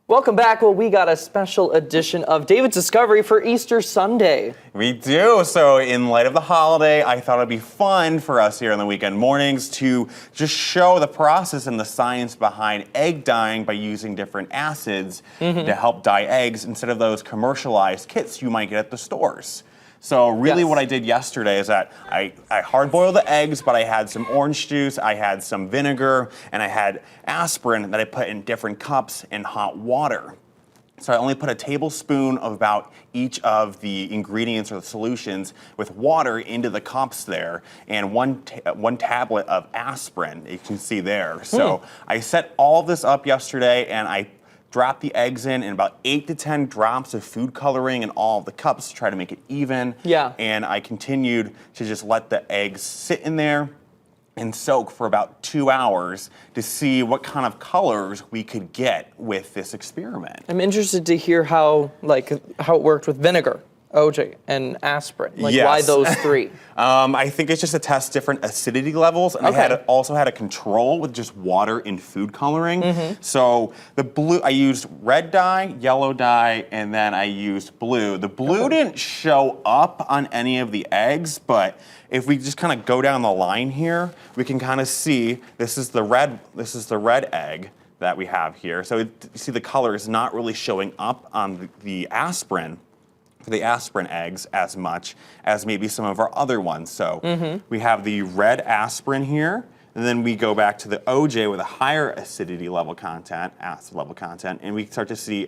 Welcome back. Well, we got a special edition of David's Discovery for Easter Sunday. We do. So in light of the holiday, I thought it'd be fun for us here on the weekend mornings to just show the process and the science behind egg dyeing by using different acids to help dye eggs instead of those commercialized kits you might get at the stores. So really what I did yesterday is that I hard-boiled the eggs, but I had some orange juice, I had some vinegar, and I had aspirin that I put in different cups in hot water. So I only put a tablespoon of about each of the ingredients or the solutions with water into the cups there, and one tablet of aspirin, you can see there. So I set all this up yesterday, and I dropped the eggs in about 8 to 10 drops of food coloring in all of the cups to try to make it even. Yeah. And I continued to just let the eggs sit in there and soak for about 2 hours to see what kind of colors we could get with this experiment. I'm interested to hear how it worked with vinegar, OJ, and aspirin. Why those three? I think it's just to test different acidity levels, and I also had a control with just water and food coloring. So the blue, I used red dye, yellow dye, and then I used blue. The blue didn't show up on any of the eggs, but if we just kind of go down the line here, we can kind of see this is the red egg that we have here. So you see the color is not really showing up on the aspirin. The aspirin eggs as much as maybe some of our other ones. So we have the red aspirin here, and then we go back to the OJ with a higher acidity level content, acid level content, and we start to see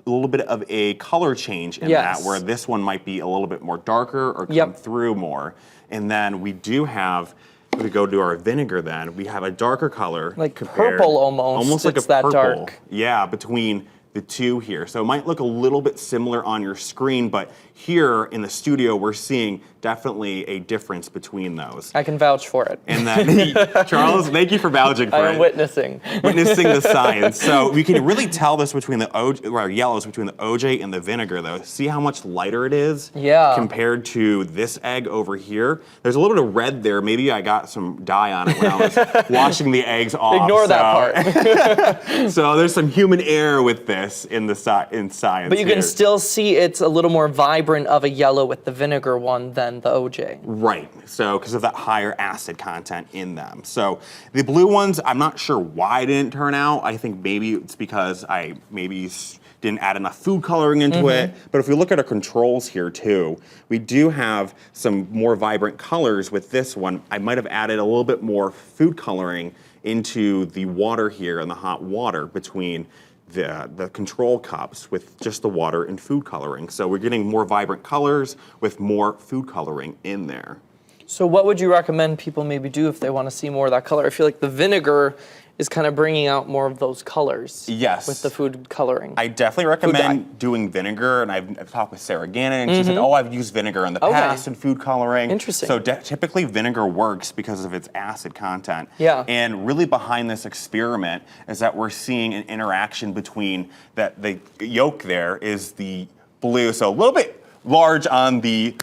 a little bit of a color change in that, where this one might be a little bit more darker or come through more. And then we do have, if we go to our vinegar then, we have a darker color. Like purple almost. Almost like it's a that purple. dark. Yeah, between the two here. So it might look a little bit similar on your screen, but here in the studio, we're seeing definitely a difference between those. I can vouch for it. And that, Charles, thank you for vouching for it. I'm witnessing. Witnessing the science. So we can really tell this between the yellows between the OJ and the vinegar though. See how much lighter it is compared to this egg over here. There's a little bit of red there. Maybe I got some dye on it when I was washing the eggs off. Ignore that part. So there's some human error with this in science. But you can still see it's a little more vibrant of a yellow with the vinegar one than the OJ. Right, so because of that higher acid content in them. So the blue ones, I'm not sure why it didn't turn out. I think maybe it's because I didn't add enough food coloring into it. But if we look at our controls here too, we do have some more vibrant colors with this one. I might have added a little bit more food coloring into the water here and the hot water between the control cups with just the water and food coloring. So we're getting more vibrant colors with more food coloring in there. So what would you recommend people maybe do if they want to see more of that color? I feel like the vinegar is kind of bringing out more of those colors. Yes. With the food coloring. I definitely recommend doing vinegar, and I've talked with Sarah Gannon, and she said, oh, I've used vinegar in the past in food coloring. Interesting. So typically vinegar works because of its acid content. Yeah. And really behind this experiment is that we're seeing an interaction between the yolk there is the blue, so a little bit large on the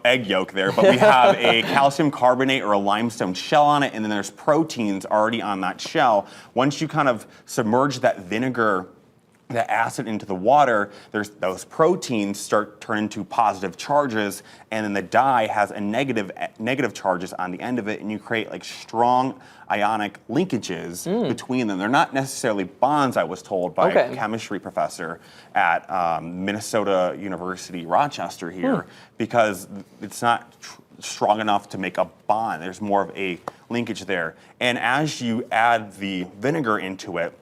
egg yolk there, but we have a calcium carbonate or a limestone shell on it, and then there's proteins already on that shell. Once you kind of submerge that vinegar, that acid into the water, those proteins turn into positive charges, and then the dye has a negative charges on the end of it, and you create like strong ionic linkages between them. They're not necessarily bonds, I was told by a chemistry professor at Minnesota University Rochester here, because it's not strong enough to make a bond. There's more of a linkage there. And as you add the vinegar into it,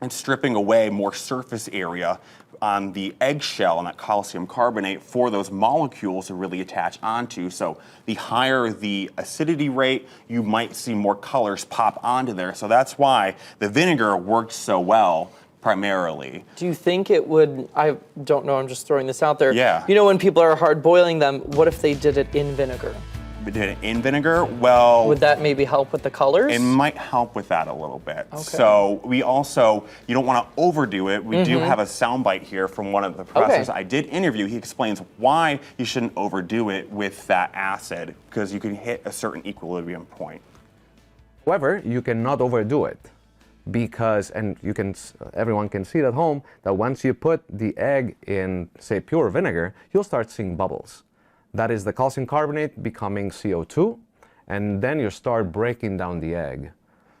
and stripping away more surface area on the eggshell and that calcium carbonate for those molecules to really attach onto. So the higher the acidity rate, you might see more colors pop onto there. So that's why the vinegar worked so well primarily. Do you think it would, I don't know, I'm just throwing this out there. Yeah. You know, when people are hard boiling them, what if they did it in vinegar? We did it in vinegar. Well, would that maybe help with the colors? It might help with that a little bit. Okay. So we also, you don't want to overdo it. We do have a soundbite here from one of the professors I did interview. He explains why you shouldn't overdo it with that acid, because you can hit a certain equilibrium point. However, you cannot overdo it. because, and everyone can see it at home, that once you put the egg in, say, pure vinegar, you'll start seeing bubbles. That is the calcium carbonate becoming CO2, and then you start breaking down the egg.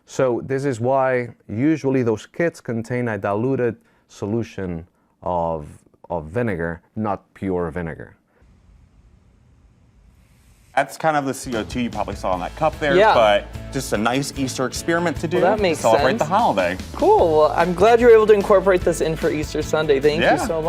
So this is why usually those kits contain a diluted solution of vinegar, not pure vinegar. That's kind of the CO2 you probably saw in that cup there, Yeah. but just a nice Easter experiment to do Well, that makes to celebrate sense. the holiday. Cool. Well, I'm glad you were able to incorporate this in for Easter Sunday. Thank Yeah. you so much.